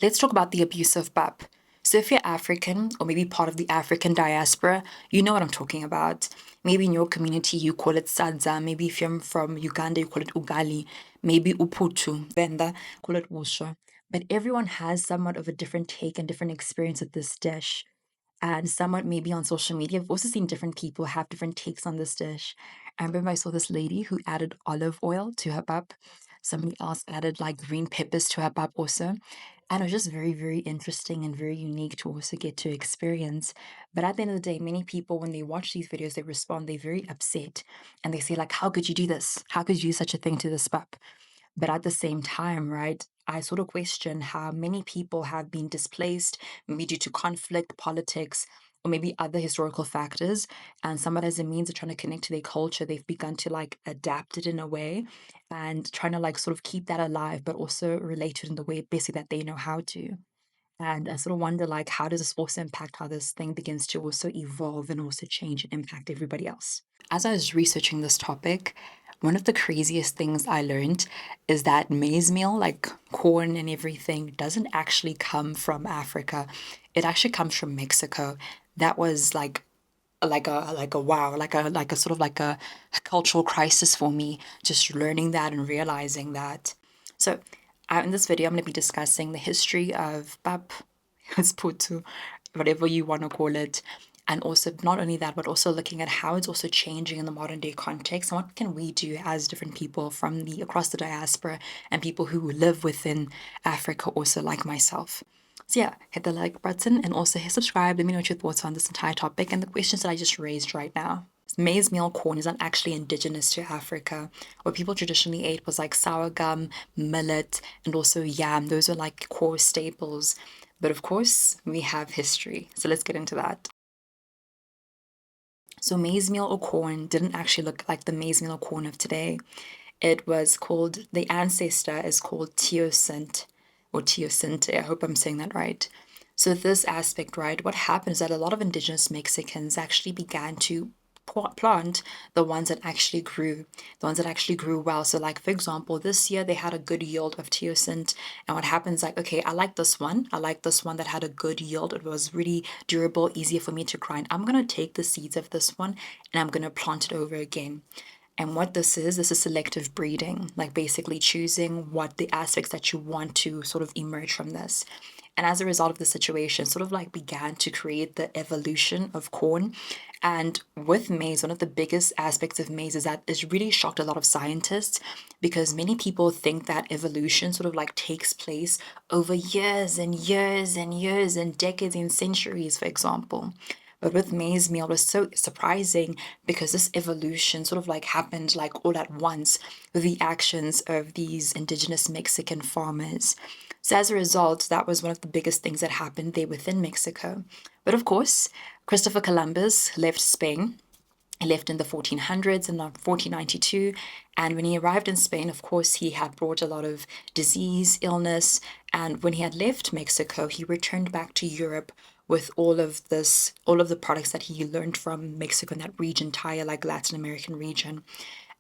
let's talk about the abuse of pap. So if you're African or maybe part of the African diaspora, you know what I'm talking about. Maybe in your community you call it sadza. Maybe if you're from Uganda, you call it ugali. Maybe uputu. Venda call it wusha. But everyone has somewhat of a different take and different experience with this dish. And somewhat maybe on social media, I've also seen different people have different takes on this dish. I remember I saw this lady who added olive oil to her pap. Somebody else added like green peppers to her pap also. And it was just very, very interesting and very unique to also get to experience. But at the end of the day, many people, when they watch these videos, they respond, they're very upset. And they say, like, how could you do this? How could you do such a thing to this pap? But at the same time, right, I sort of question how many people have been displaced, maybe due to conflict, politics, or maybe other historical factors. And someone as a means of trying to connect to their culture, they've begun to like adapt it in a way and trying to like sort of keep that alive, but also relate it in the way basically that they know how to. And I sort of wonder like how does this also impact how this thing begins to also evolve and also change and impact everybody else? As I was researching this topic, one of the craziest things I learned is that maize meal, like corn and everything, doesn't actually come from Africa. It actually comes from Mexico. That was like a wow, like a sort of like a cultural crisis for me, just learning that and realizing that. So, in this video, I'm going to be discussing the history of pap, putu, whatever you want to call it, and also not only that, but also looking at how it's also changing in the modern day context and what can we do as different people from the across the diaspora and people who live within Africa also like myself. So yeah, hit the like button and also hit subscribe. Let me know what your thoughts on this entire topic and the questions that I just raised right now. Maize meal corn is not actually indigenous to Africa. What people traditionally ate was like sorghum, millet, and also yam. Those are like core staples. But of course, we have history. So let's get into that. So maize meal or corn didn't actually look like the maize meal or corn of today. It was called, the ancestor is called teosint or teosinte. I hope I'm saying that right. So this aspect, right, what happened is that a lot of indigenous Mexicans actually began to plant the ones that actually grew, the ones that actually grew well. So like, for example, this year they had a good yield of teosint. And what happens like, okay, I like this one. I like this one that had a good yield. It was really durable, easier for me to grind. I'm going to take the seeds of this one and I'm going to plant it over again. And what this is selective breeding, like basically choosing what the aspects that you want to sort of emerge from this. And as a result of the situation, sort of like began to create the evolution of corn. And with maize, one of the biggest aspects of maize is that it's really shocked a lot of scientists because many people think that evolution sort of like takes place over years and years and years and decades and centuries, for example. But with maize meal, it was so surprising because this evolution sort of like happened like all at once with the actions of these indigenous Mexican farmers. So as a result, that was one of the biggest things that happened there within Mexico. But of course, Christopher Columbus left Spain. He left in the 1400s in 1492. And when he arrived in Spain, of course, he had brought a lot of disease, illness. And when he had left Mexico, he returned back to Europe with all of this, all of the products that he learned from Mexico and that region, entire like Latin American region.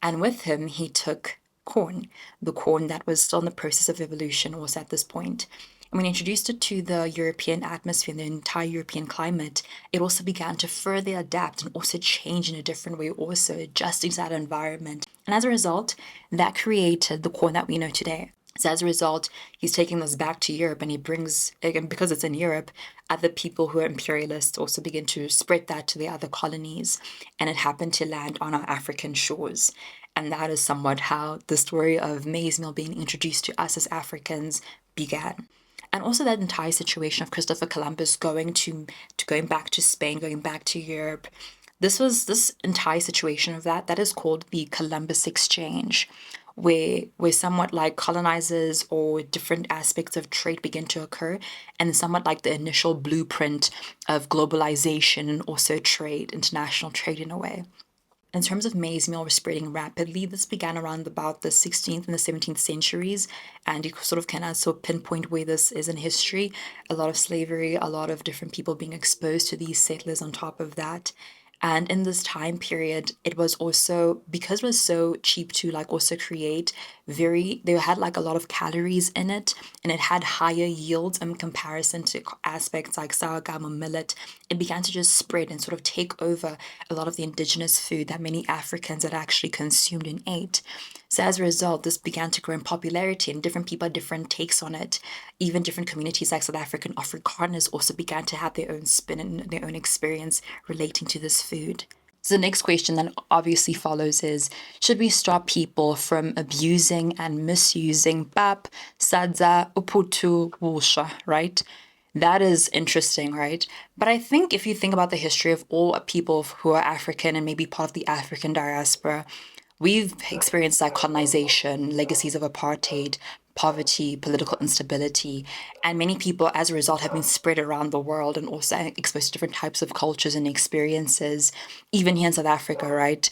And with him, he took corn, the corn that was still in the process of evolution was at this point. And when he introduced it to the European atmosphere and the entire European climate, it also began to further adapt and also change in a different way, also adjusting to that environment. And as a result, that created the corn that we know today. So as a result, he's taking this back to Europe and he brings, again, because it's in Europe, other people who are imperialists also begin to spread that to the other colonies. And it happened to land on our African shores. And that is somewhat how the story of maize meal being introduced to us as Africans began. And also that entire situation of Christopher Columbus going back to Spain, going back to Europe. This entire situation of that is called the Columbus Exchange, where somewhat like colonizers or different aspects of trade begin to occur, and somewhat like the initial blueprint of globalization and also trade, international trade in a way. In terms of maize meal was spreading rapidly. This began around about the 16th and the 17th centuries, and you sort of can also pinpoint where this is in history. A lot of slavery, a lot of different people being exposed to these settlers on top of that. And in this time period, it was also because it was so cheap to like also create they had like a lot of calories in it, and it had higher yields in comparison to aspects like sorghum or millet. It began to just spread and sort of take over a lot of the indigenous food that many Africans had actually consumed and ate. So as a result, this began to grow in popularity, and different people had different takes on it. Even different communities like South African Afrikaners also began to have their own spin and their own experience relating to this food. So the next question that obviously follows is, should we stop people from abusing and misusing pap, sadza, uputu, wulsha, right? That is interesting, right? But I think if you think about the history of all people who are African and maybe part of the African diaspora, we've experienced like colonization, legacies of apartheid, poverty, political instability, and many people as a result have been spread around the world and also exposed to different types of cultures and experiences, even here in South Africa, right?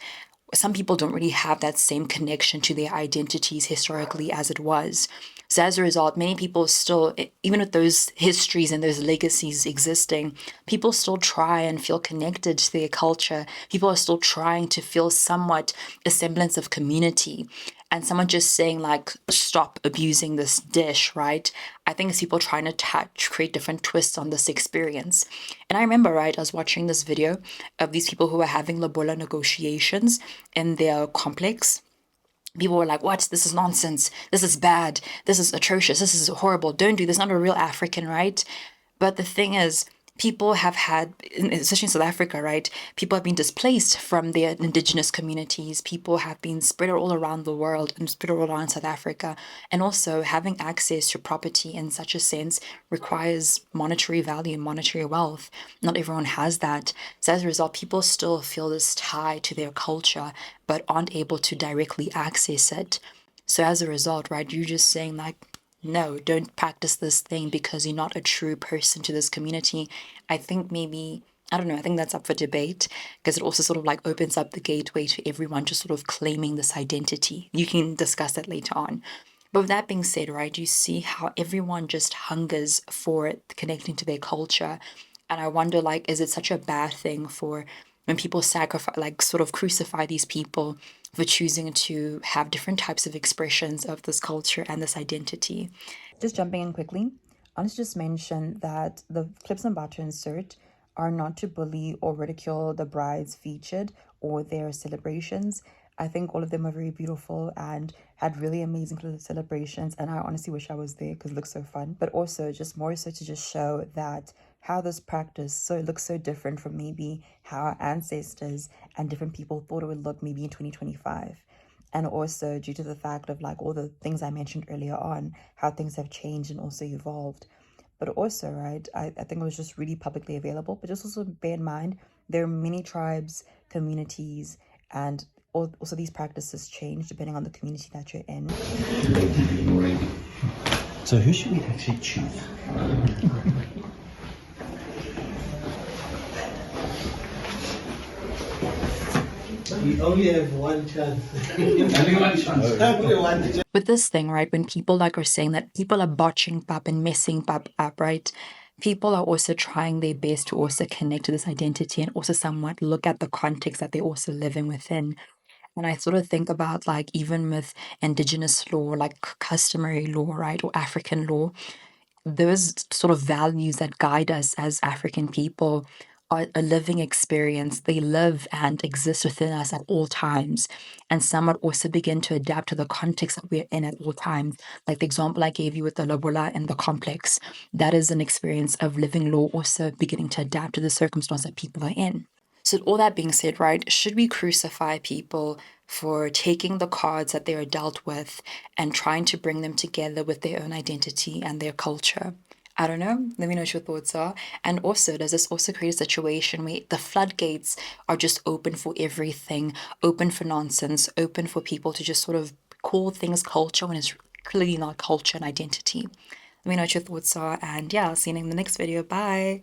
Some people don't really have that same connection to their identities historically as it was. So as a result, many people still, even with those histories and those legacies existing, people still try and feel connected to their culture. People are still trying to feel somewhat a semblance of community. And someone just saying like, stop abusing this dish, right? I think it's people trying to create different twists on this experience. And I remember, right, I was watching this video of these people who were having lobola negotiations in their complex. People were like, what? This is nonsense. This is bad. This is atrocious. This is horrible. Don't do this. Not a real African, right? But the thing is, people have had, especially in South Africa, right? People have been displaced from their indigenous communities. People have been spread all around the world and spread all around South Africa. And also, having access to property in such a sense requires monetary value, monetary wealth. Not everyone has that. So as a result, people still feel this tie to their culture, but aren't able to directly access it. So as a result, right, you're just saying like, no, don't practice this thing because you're not a true person to this community. I think maybe, I don't know, I think that's up for debate because it also sort of like opens up the gateway to everyone just sort of claiming this identity. You can discuss that later on. But with that being said, right, you see how everyone just hungers for connecting to their culture. And I wonder, like, is it such a bad thing for when people sacrifice, like, sort of crucify these people for choosing to have different types of expressions of this culture and this identity? Just jumping in quickly, I want to just mention that the clips I'm about to insert are not to bully or ridicule the brides featured or their celebrations. I think all of them are very beautiful and had really amazing celebrations, and I honestly wish I was there because it looks so fun. But also just more so to just show that how this practice so it looks so different from maybe how our ancestors and different people thought it would look maybe in 2025. And also due to the fact of like all the things I mentioned earlier on, how things have changed and also evolved. But also, right, I think it was just really publicly available. But just also bear in mind, there are many tribes, communities, and also these practices change depending on the community that you're in. So who should we actually choose? You only have one chance. Only one chance. Only one chance. With this thing, right, when people like are saying that people are botching pap and messing pap up, right? People are also trying their best to also connect to this identity and also somewhat look at the context that they're also living within. And I sort of think about like even with indigenous law, like customary law, right, or African law, those sort of values that guide us as African people are a living experience. They live and exist within us at all times. And some would also begin to adapt to the context that we're in at all times. Like the example I gave you with the lobola and the complex, that is an experience of living law also beginning to adapt to the circumstance that people are in. So, all that being said, right, should we crucify people for taking the cards that they are dealt with and trying to bring them together with their own identity and their culture? I don't know. Let me know what your thoughts are. And also, does this also create a situation where the floodgates are just open for everything, open for nonsense, open for people to just sort of call things culture when it's clearly not culture and identity? Let me know what your thoughts are. And yeah, I'll see you in the next video. Bye.